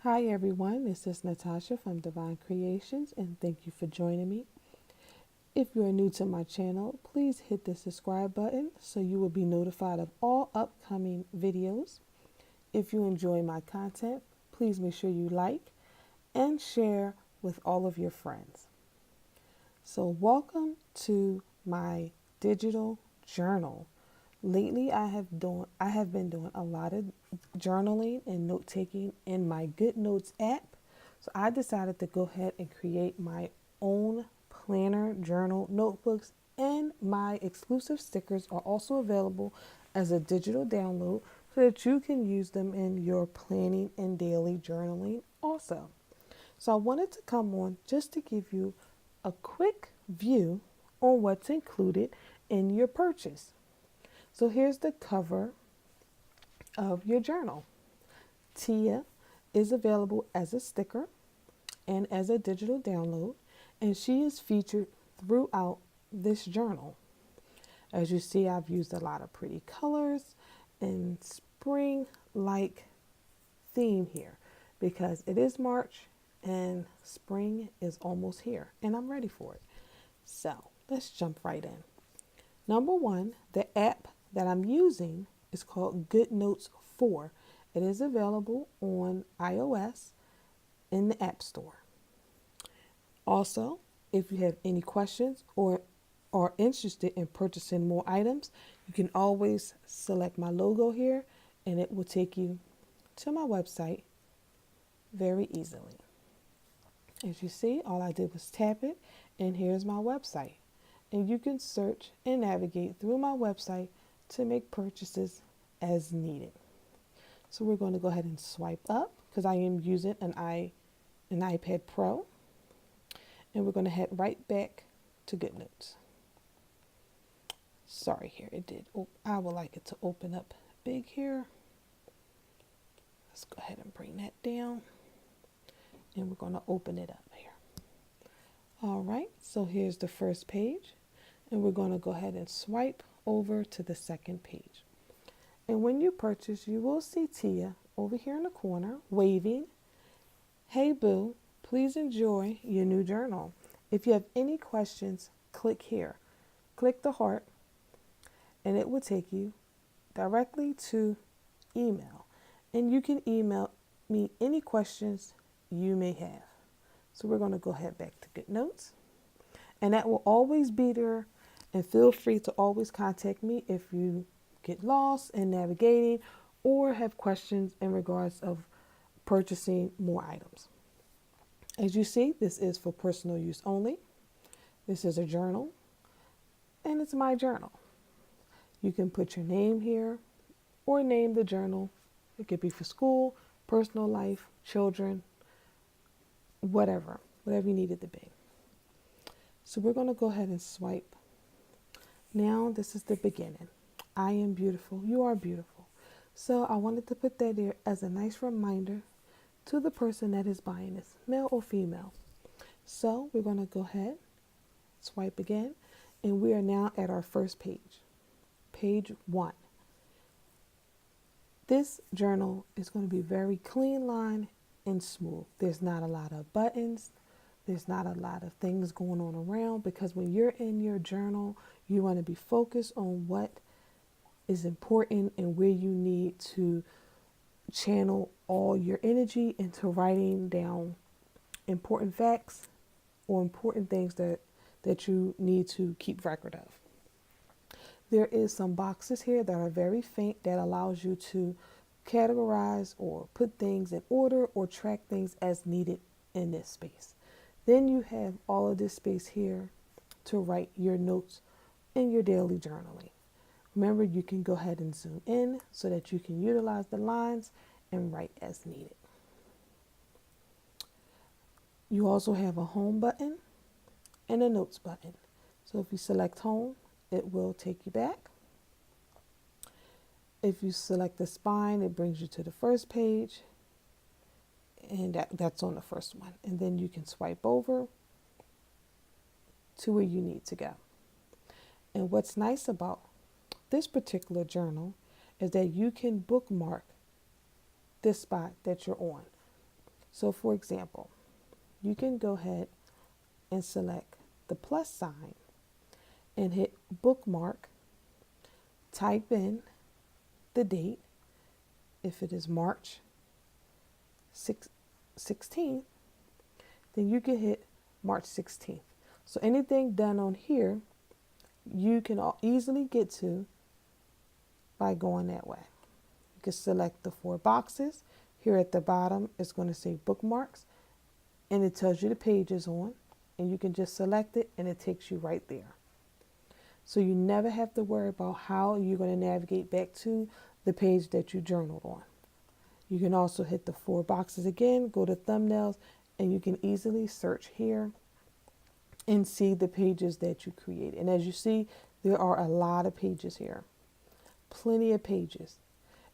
Hi everyone, this is Natasha from Divine Creations and thank you for joining me. If you are new to my channel, please hit the subscribe button so you will be notified of all upcoming videos. If you enjoy my content, please make sure you like and share with all of your friends. So welcome to my digital journal. Lately I have been doing a lot of journaling and note taking in my Goodnotes app. So I decided to go ahead and create my own planner, journal, notebooks, and my exclusive stickers are also available as a digital download so that you can use them in your planning and daily journaling also. So I wanted to come on just to give you a quick view on what's included in your purchase. So here's the cover of your journal. Tia is available as a sticker and as a digital download, and she is featured throughout this journal. As you see, I've used a lot of pretty colors and spring-like theme here because it is March and spring is almost here and I'm ready for it. So let's jump right in. Number one, the app that I'm using is called Goodnotes 4. It is available on iOS in the App Store. Also, if you have any questions or are interested in purchasing more items, you can always select my logo here and it will take you to my website very easily. As you see, all I did was tap it and here's my website. And you can search and navigate through my website to make purchases as needed. So we're going to go ahead and swipe up because I am using an iPad Pro. And we're going to head right back to Goodnotes. Sorry, here it did. Oh, I would like it to open up big here. Let's go ahead and bring that down. And we're going to open it up here. All right, so here's the first page. And we're going to go ahead and swipe over to the second page. And when you purchase, you will see Tia over here in the corner waving, "Hey boo, please enjoy your new journal. If you have any questions, click here. Click the heart and it will take you directly to email. And you can email me any questions you may have." So we're going to go ahead back to Goodnotes. And that will always be there. And feel free to always contact me if you get lost in navigating or have questions in regards of purchasing more items. As you see, this is for personal use only. This is a journal and it's my journal. You can put your name here or name the journal. It could be for school, personal life, children, whatever you need it to be. So we're going to go ahead and swipe. Now this is the beginning. I am beautiful. You are beautiful. So I wanted to put that there as a nice reminder to the person that is buying this, male or female. So we're going to go ahead, swipe again, and we are now at our first page, page 1. This journal is going to be very clean line and smooth. There's not a lot of buttons. There's not a lot of things going on around because when you're in your journal, you want to be focused on what is important and where you need to channel all your energy into writing down important facts or important things that you need to keep record of. There is some boxes here that are very faint that allows you to categorize or put things in order or track things as needed in this space. Then you have all of this space here to write your notes in your daily journaling. Remember, you can go ahead and zoom in so that you can utilize the lines and write as needed. You also have a home button and a notes button. So if you select home, it will take you back. If you select the spine, it brings you to the first page. And that's on the first one. And then you can swipe over to where you need to go. And what's nice about this particular journal is that you can bookmark this spot that you're on. So for example, you can go ahead and select the plus sign and hit bookmark, type in the date. If it is March 16th, then you can hit March 16th. So anything done on here, you can easily get to by going that way. You can select the 4 boxes. Here at the bottom, it's going to say bookmarks, and it tells you the pages on, and you can just select it and it takes you right there. So you never have to worry about how you're going to navigate back to the page that you journaled on. You can also hit the 4 boxes again, go to thumbnails, and you can easily search here and see the pages that you created. And as you see, there are a lot of pages here, plenty of pages.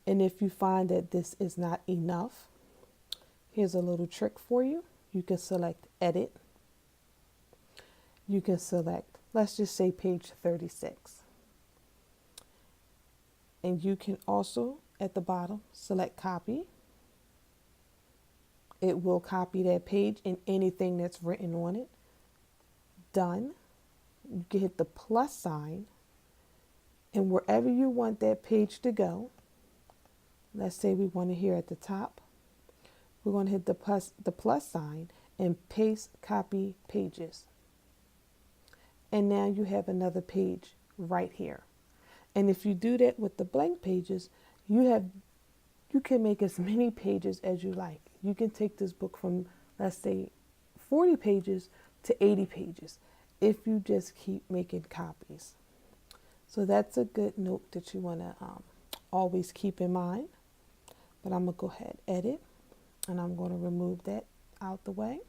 And if you find that this is not enough, here's a little trick for you. You can select edit. You can select, let's just say page 36. And you can also, at the bottom, select copy. It will copy that page and anything that's written on it. Done. You can hit the plus sign, and wherever you want that page to go, let's say we want it here at the top, we're going to hit the plus sign and paste copy pages. And now you have another page right here. And if you do that with the blank pages, you can make as many pages as you like. You can take this book from, let's say, 40 pages to 80 pages if you just keep making copies. So that's a good note that you want to always keep in mind. But I'm going to go ahead, edit, and I'm going to remove that out the way.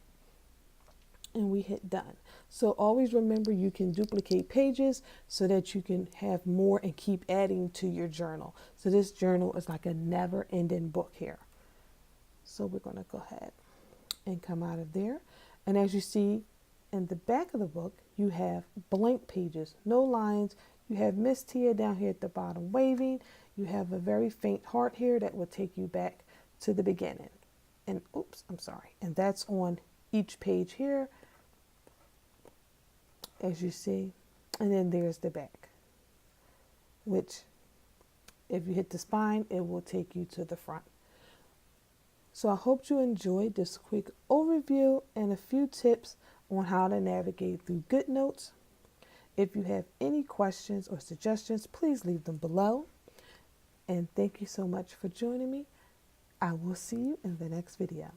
And we hit done. So always remember, you can duplicate pages so that you can have more and keep adding to your journal. So this journal is like a never-ending book here. So we're going to go ahead and come out of there. And as you see in the back of the book, you have blank pages, no lines. You have Miss Tia down here at the bottom waving. You have a very faint heart here that will take you back to the beginning. And oops, I'm sorry. And that's on each page here, as you see. And then there's the back, which if you hit the spine, it will take you to the front. So I hope you enjoyed this quick overview and a few tips on how to navigate through Goodnotes. If you have any questions or suggestions, please leave them below. And thank you so much for joining me. I will see you in the next video.